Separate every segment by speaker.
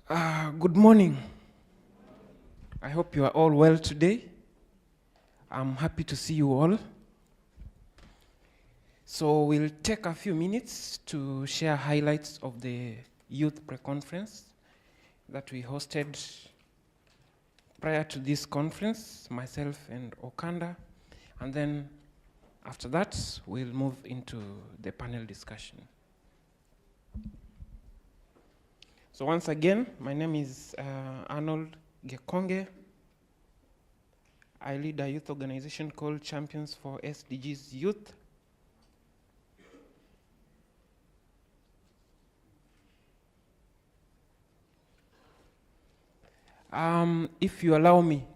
Speaker 1: Good morning. I hope you are all well today. I'm happy to see you all. So we'll take a few minutes to share highlights of the youth pre-conference that we hosted prior to this conference, myself and Okanda. And then after that, we'll move into the panel discussion. So once again, my name is Arnold Gekonge. I lead a youth organization called Champions for SDGs Youth. If you allow me,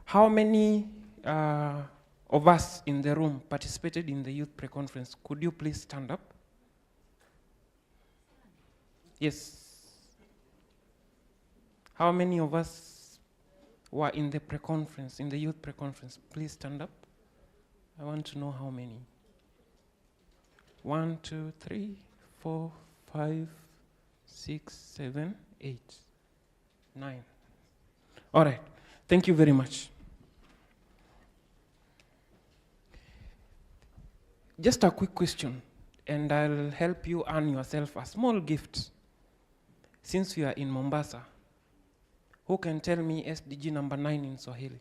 Speaker 1: how many of us in the room participated in the youth pre-conference? Could you please stand up? Yes. How many of us were in the pre-conference, in the youth pre-conference? Please stand up. I want to know how many. 1, 2, 3, 4, 5, 6, 7, 8, 9. All right. Thank you very much. Just a quick question, and I'll help you earn yourself a small gift. Since we are in Mombasa, who can tell me SDG number 9 in Swahili?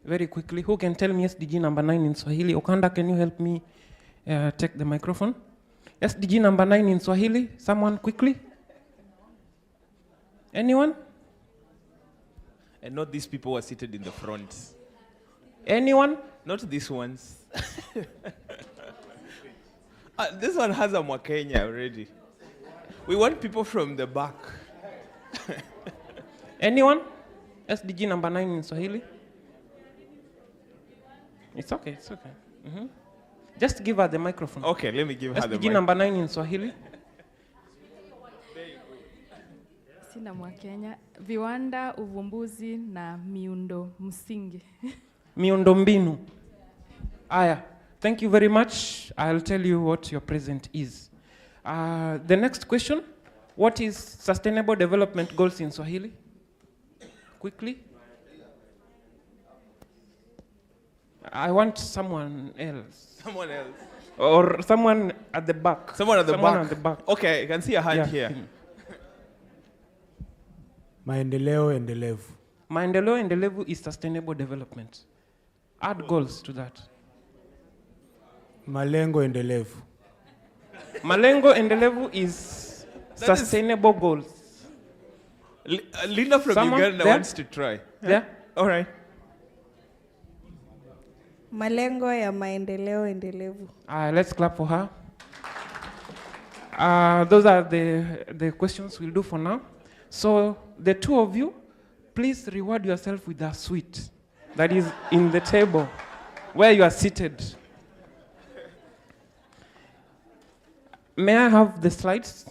Speaker 1: Very quickly, who can tell me SDG number 9 in Swahili? Okanda, can you help me take the microphone? SDG number 9 in Swahili, someone quickly? Anyone?
Speaker 2: And not these people who are seated in the front.
Speaker 1: Anyone?
Speaker 2: Not these ones. This one has a Mwakenya already. We want people from the back.
Speaker 1: Anyone? SDG number 9 in Swahili? It's okay, it's okay. Mm-hmm. Just give her the microphone.
Speaker 2: Okay, let me give her the
Speaker 1: SDG
Speaker 2: mic.
Speaker 1: number 9 in Swahili?
Speaker 3: Sina Mwakenya. Viwanda, uvumbuzi na miundo msingi.
Speaker 1: Miundo mbinu. Aya, thank you very much. I'll tell you what your present is. The next question, what is Sustainable Development Goals in Swahili? Quickly. I want someone else.
Speaker 2: Someone else.
Speaker 1: Or someone at the back.
Speaker 2: Someone at the back.
Speaker 1: back.
Speaker 2: Okay, I can see a hand here.
Speaker 4: Maendeleo endelevu.
Speaker 1: Maendeleo endelevu is sustainable development. Add goals to that.
Speaker 4: Malengo endelevu.
Speaker 1: Malengo endelevu is sustainable goals.
Speaker 2: Linda from
Speaker 1: Someone
Speaker 2: Uganda
Speaker 1: there?
Speaker 2: wants to try.
Speaker 1: Yeah?
Speaker 2: All right.
Speaker 5: Malengo ya maendeleo endelevu.
Speaker 1: Let's clap for her. Those are the questions we'll do for now. So the two of you, please reward yourself with a sweet that is in the table where you are seated. May I have the slides?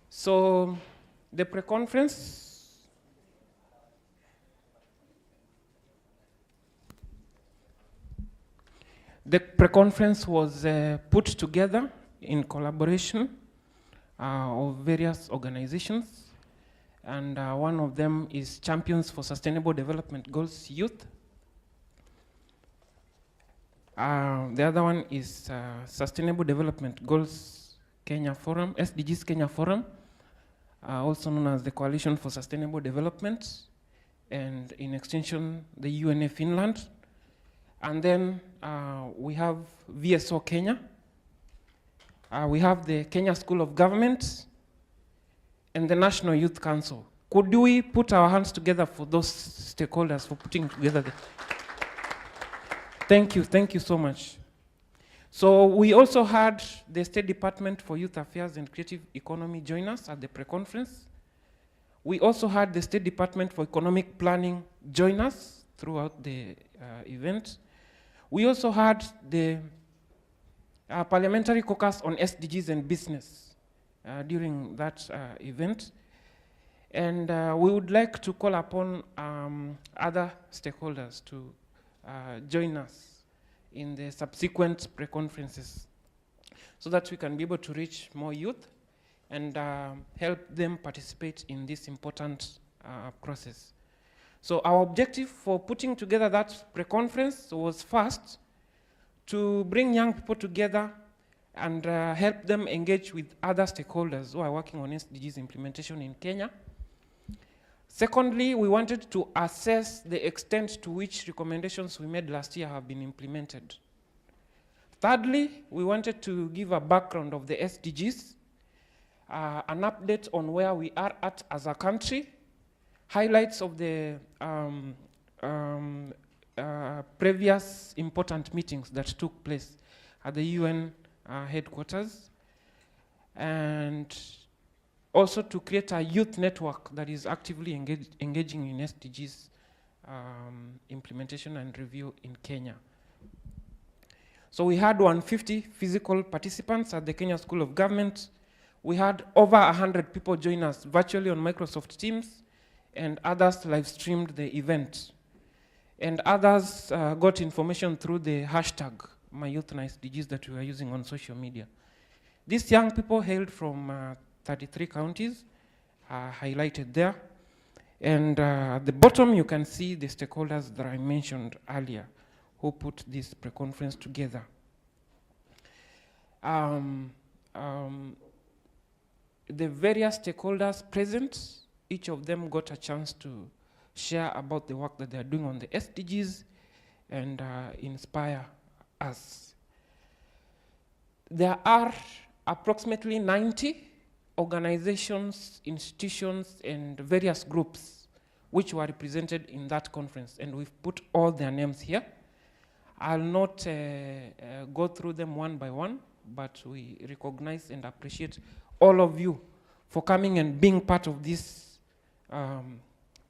Speaker 1: So the pre-conference, was put together in collaboration of various organizations, and one of them is Champions for Sustainable Development Goals Youth. The other one is Sustainable Development Goals Kenya Forum, SDGs Kenya Forum, also known as the Coalition for Sustainable Development, and in extension, the UNA Finland. And then we have VSO Kenya. We have the Kenya School of Government and the National Youth Council. Could we put our hands together for those stakeholders for putting together the... Thank you so much. So we also had the State Department for Youth Affairs and Creative Economy join us at the pre-conference. We also had the State Department for Economic Planning join us throughout the event. We also had the Parliamentary Caucus on SDGs and Business during that event. And we would like to call upon other stakeholders to join us in the subsequent pre-conferences, so that we can be able to reach more youth and help them participate in this important process. So our objective for putting together that pre-conference was first to bring young people together and help them engage with other stakeholders who are working on SDGs implementation in Kenya. Secondly, we wanted to assess the extent to which recommendations we made last year have been implemented. Thirdly, we wanted to give a background of the SDGs, an update on where we are at as a country, highlights of the previous important meetings that took place at the UN headquarters, and also to create a youth network that is actively engaging in SDGs implementation and review in Kenya. So we had 150 physical participants at the Kenya School of Government. We had over 100 people join us virtually on Microsoft Teams, and others live streamed the event. And others got information through the hashtag #MyYouthNSDGs that we are using on social media. These young people hailed from 33 counties, highlighted there. And at the bottom, you can see the stakeholders that I mentioned earlier who put this pre-conference together. The various stakeholders present, each of them got a chance to share about the work that they are doing on the SDGs and inspire us. There are approximately 90 organizations, institutions, and various groups which were represented in that conference, and we've put all their names here. I'll not go through them one by one, but we recognize and appreciate all of you for coming and being part of this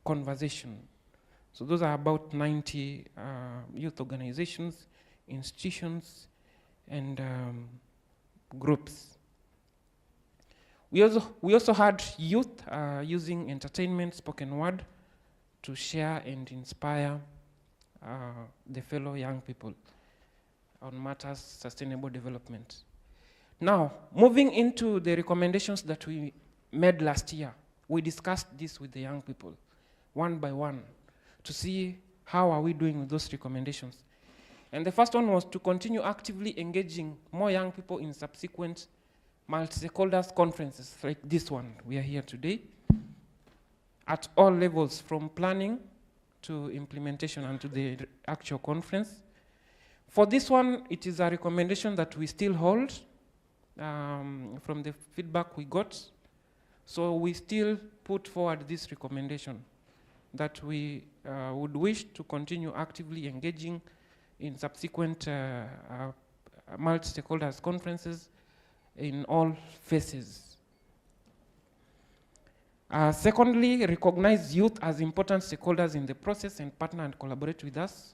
Speaker 1: conversation. So those are about 90 youth organizations, institutions, and groups. We also had youth using entertainment, spoken word, to share and inspire the fellow young people on matters sustainable development. Now, moving into the recommendations that we made last year, we discussed this with the young people, one by one, to see how are we doing with those recommendations. And the first one was to continue actively engaging more young people in subsequent multi-stakeholders conferences like this one we are here today, at all levels, from planning to implementation and to the actual conference. For this one, it is a recommendation that we still hold from the feedback we got. So we still put forward this recommendation that we would wish to continue actively engaging in subsequent multi-stakeholders conferences in all phases. Secondly, recognize youth as important stakeholders in the process and partner and collaborate with us.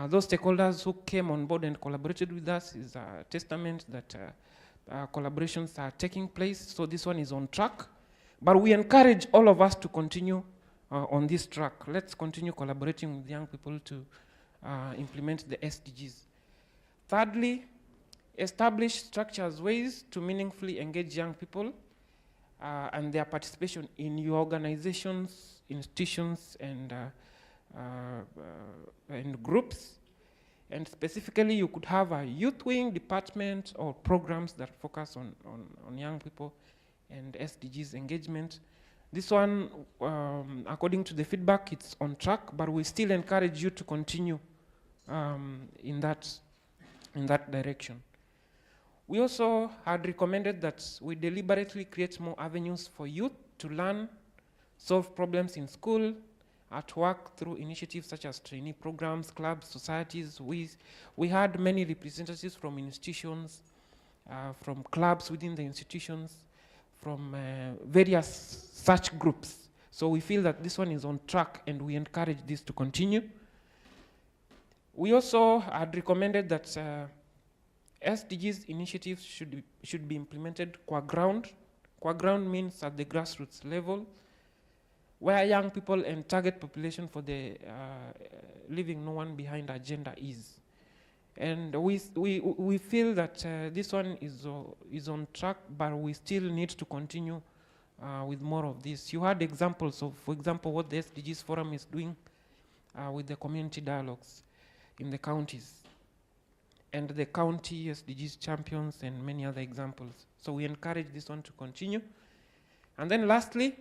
Speaker 1: Those stakeholders who came on board and collaborated with us is a testament that collaborations are taking place. So this one is on track. But we encourage all of us to continue on this track. Let's continue collaborating with young people to implement the SDGs. Thirdly, establish structures, ways to meaningfully engage young people and their participation in your organizations, institutions, and groups. And specifically, you could have a youth wing department or programs that focus on young people and SDGs engagement. This one, according to the feedback, it's on track, but we still encourage you to continue in that direction. We also had recommended that we deliberately create more avenues for youth to learn, solve problems in school, at work, through initiatives such as trainee programs, clubs, societies. We had many representatives from institutions, from clubs within the institutions, from various such groups. So we feel that this one is on track, and we encourage this to continue. We also had recommended that SDGs initiatives should be implemented qua ground. Qua ground means at the grassroots level, where young people and target population for the Leaving No One Behind agenda is. And we feel that this one is on track, but we still need to continue with more of this. You had examples of, for example, what the SDGs Forum is doing with the community dialogues in the counties, and the county SDGs champions, and many other examples. So we encourage this one to continue. And then lastly,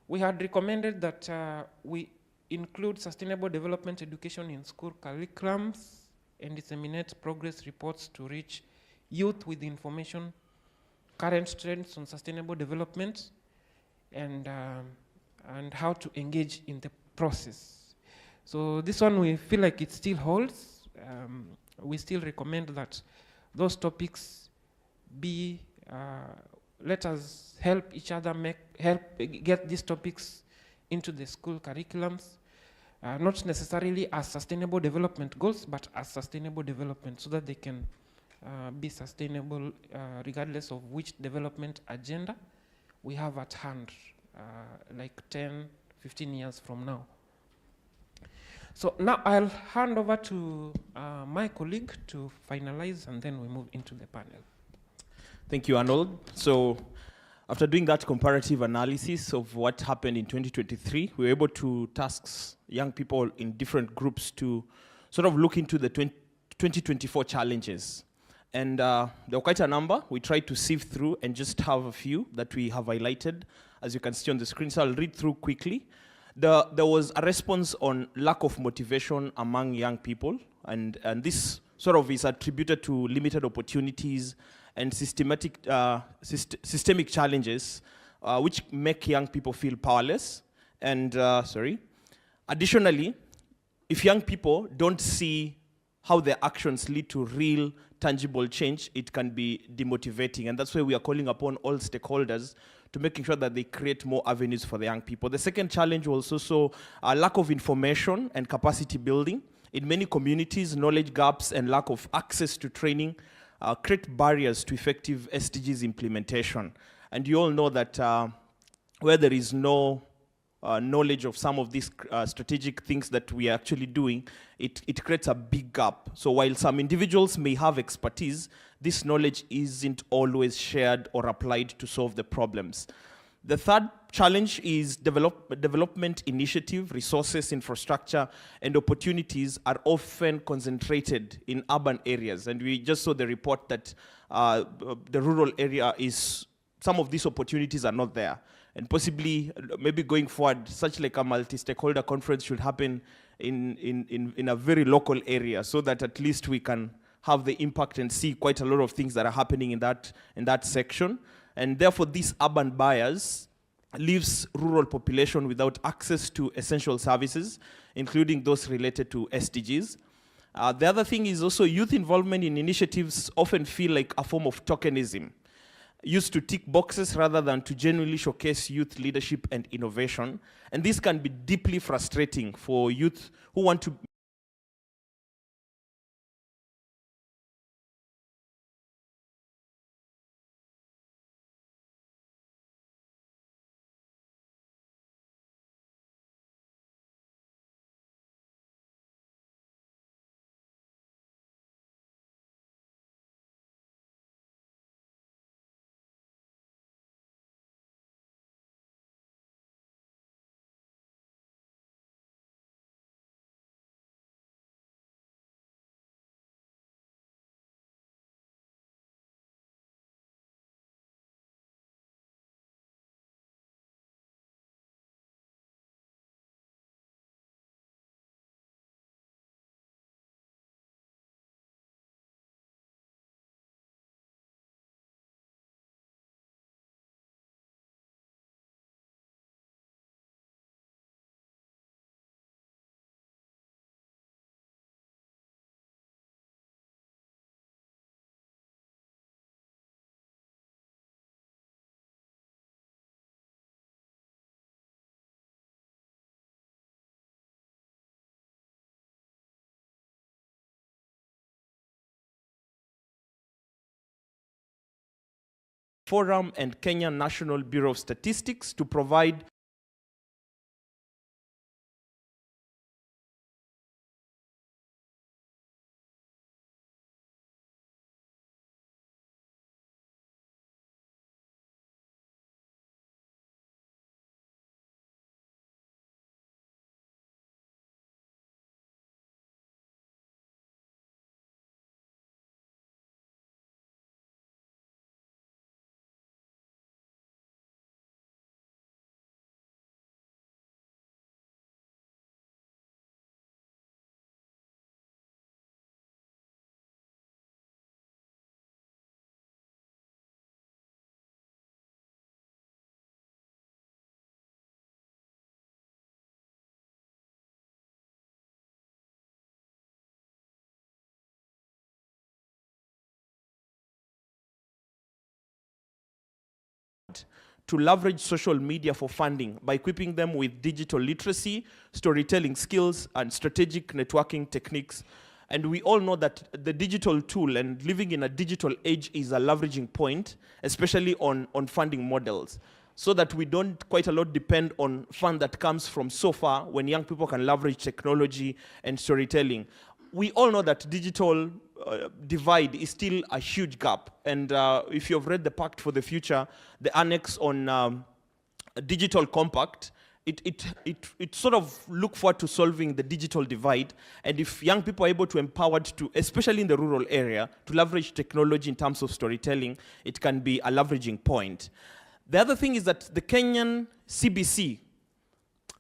Speaker 1: we had recommended that we include sustainable development education in school curriculums and disseminate progress reports to reach youth with information, current trends on sustainable development, and how to engage in the process. So this one, we feel like it still holds. We still recommend that those topics be, let us help each other get these topics into the school curriculums, not necessarily as sustainable development goals, but as sustainable development, so that they can be sustainable regardless of which development agenda we have at hand, like 10, 15 years from now. So now I'll hand over to my colleague to finalize, and then we move into the panel.
Speaker 2: Thank you, Arnold. So after doing that comparative analysis of what happened in 2023, we were able to task young people in different groups to sort of look into the 2024 challenges. And there were quite a number. We tried to sift through and just have a few that we have highlighted, as you can see on the screen. So I'll read through quickly. There was a response on lack of motivation among young people, and this sort of is attributed to limited opportunities and systemic challenges, which make young people feel powerless. And additionally, if young people don't see how their actions lead to real, tangible change, it can be demotivating. And that's why we are calling upon all stakeholders to making sure that they create more avenues for the young people. The second challenge was also a lack of information and capacity building. In many communities, knowledge gaps and lack of access to training create barriers to effective SDGs implementation. And you all know that where there is no knowledge of some of these strategic things that we are actually doing, it creates a big gap. So while some individuals may have expertise, this knowledge isn't always shared or applied to solve the problems. The third challenge is development initiative, resources, infrastructure, and opportunities are often concentrated in urban areas. And we just saw the report that the rural area is, some of these opportunities are not there. And possibly, maybe going forward, such like a multi-stakeholder conference should happen in a very local area, so that at least we can have the impact and see quite a lot of things that are happening in that section. And therefore, these urban buyers leaves rural population without access to essential services, including those related to SDGs. The other thing is also youth involvement in initiatives often feel like a form of tokenism, used to tick boxes rather than to genuinely showcase youth leadership and innovation. And this can be deeply frustrating for youth who want to Forum and Kenya National Bureau of Statistics to provide to leverage social media for funding by equipping them with digital literacy, storytelling skills, and strategic networking techniques. And we all know that the digital tool and living in a digital age is a leveraging point, especially on funding models, so that we don't quite a lot depend on fund that comes from so far when young people can leverage technology and storytelling. We all know that digital divide is still a huge gap. And if you've read the Pact for the Future, the annex on digital compact, it sort of look forward to solving the digital divide. And if young people are able to empowered to, especially in the rural area, to leverage technology in terms of storytelling, it can be a leveraging point. The other thing is that the Kenyan CBC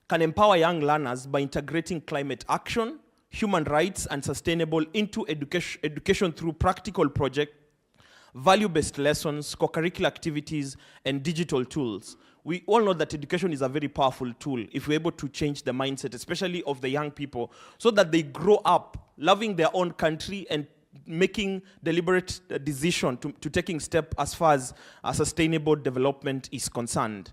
Speaker 2: can empower young learners by integrating climate action, human rights, and sustainable into education through practical projects, value-based lessons, co-curricular activities, and digital tools. We all know that education is a very powerful tool if we're able to change the mindset, especially of the young people, so that they grow up loving their own country and making deliberate decision to taking step as far as sustainable development is concerned.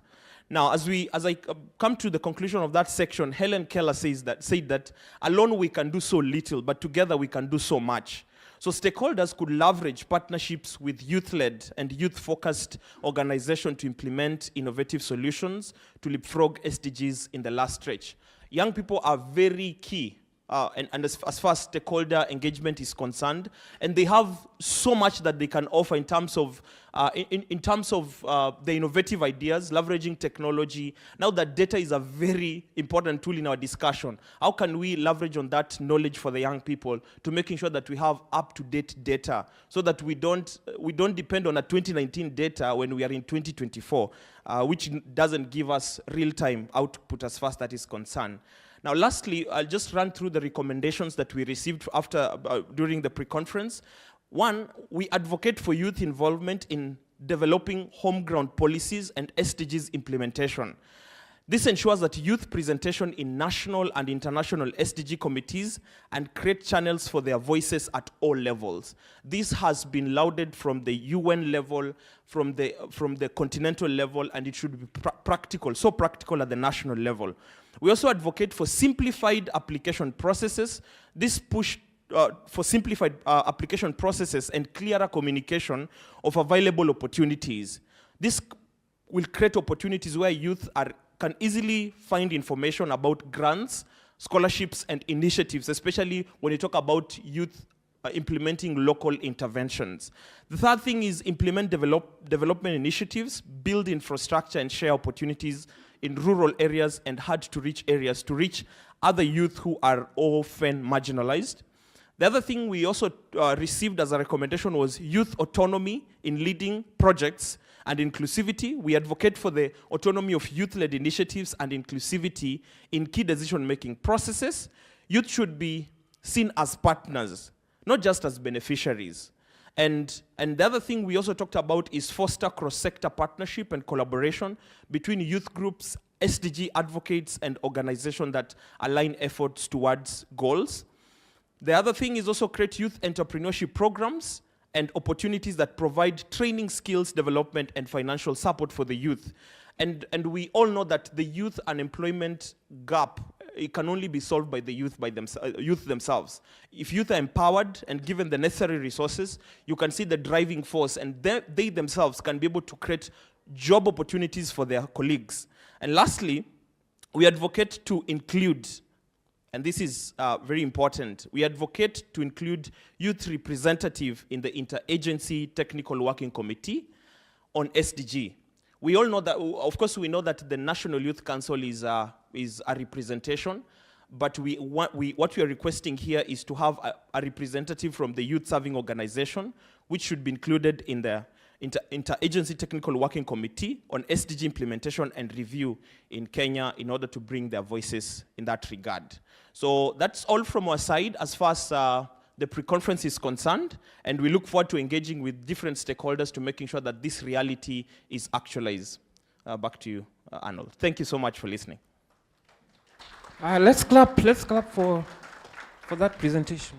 Speaker 2: Now, as I come to the conclusion of that section, Helen Keller said that alone we can do so little, but together we can do so much. So stakeholders could leverage partnerships with youth-led and youth-focused organizations to implement innovative solutions to leapfrog SDGs in the last stretch. Young people are very key. And as far as stakeholder engagement is concerned, and they have so much that they can offer in terms of the innovative ideas, leveraging technology. Now that data is a very important tool in our discussion. How can we leverage on that knowledge for the young people to making sure that we have up-to-date data, so that we don't depend on a 2019 data when we are in 2024, which doesn't give us real-time output as far as that is concerned. Now, lastly, I'll just run through the recommendations that we received during the pre-conference. One, we advocate for youth involvement in developing home-ground policies and SDGs implementation. This ensures that youth presentation in national and international SDG committees and create channels for their voices at all levels. This has been lauded from the UN level, from the continental level, and it should be practical, so practical at the national level. We also advocate for simplified application processes. This push for simplified application processes and clearer communication of available opportunities. This will create opportunities where youth can easily find information about grants, scholarships, and initiatives, especially when you talk about youth implementing local interventions. The third thing is implement development initiatives, build infrastructure, and share opportunities in rural areas and hard-to-reach areas to reach other youth who are often marginalized. The other thing we also received as a recommendation was youth autonomy in leading projects and inclusivity. We advocate for the autonomy of youth-led initiatives and inclusivity in key decision-making processes. Youth should be seen as partners, not just as beneficiaries. And the other thing we also talked about is foster cross-sector partnership and collaboration between youth groups, SDG advocates, and organizations that align efforts towards goals. The other thing is also create youth entrepreneurship programs and opportunities that provide training, skills development, and financial support for the youth. And we all know that the youth unemployment gap, it can only be solved by the youth themselves. If youth are empowered and given the necessary resources, you can see the driving force, and they themselves can be able to create job opportunities for their colleagues. And lastly, we advocate to include, and this is very important, we advocate to include youth representative in the Interagency Technical Working Committee on SDG. We all know that, of course, we know that the National Youth Council is a representation, but what we are requesting here is to have a representative from the youth serving organization, which should be included in the Interagency Technical Working Committee on SDG implementation and review in Kenya in order to bring their voices in that regard. So that's all from our side as far as the pre-conference is concerned, and we look forward to engaging with different stakeholders to making sure that this reality is actualized. Back to you, Arnold. Thank you so much for listening.
Speaker 1: Let's clap for that presentation.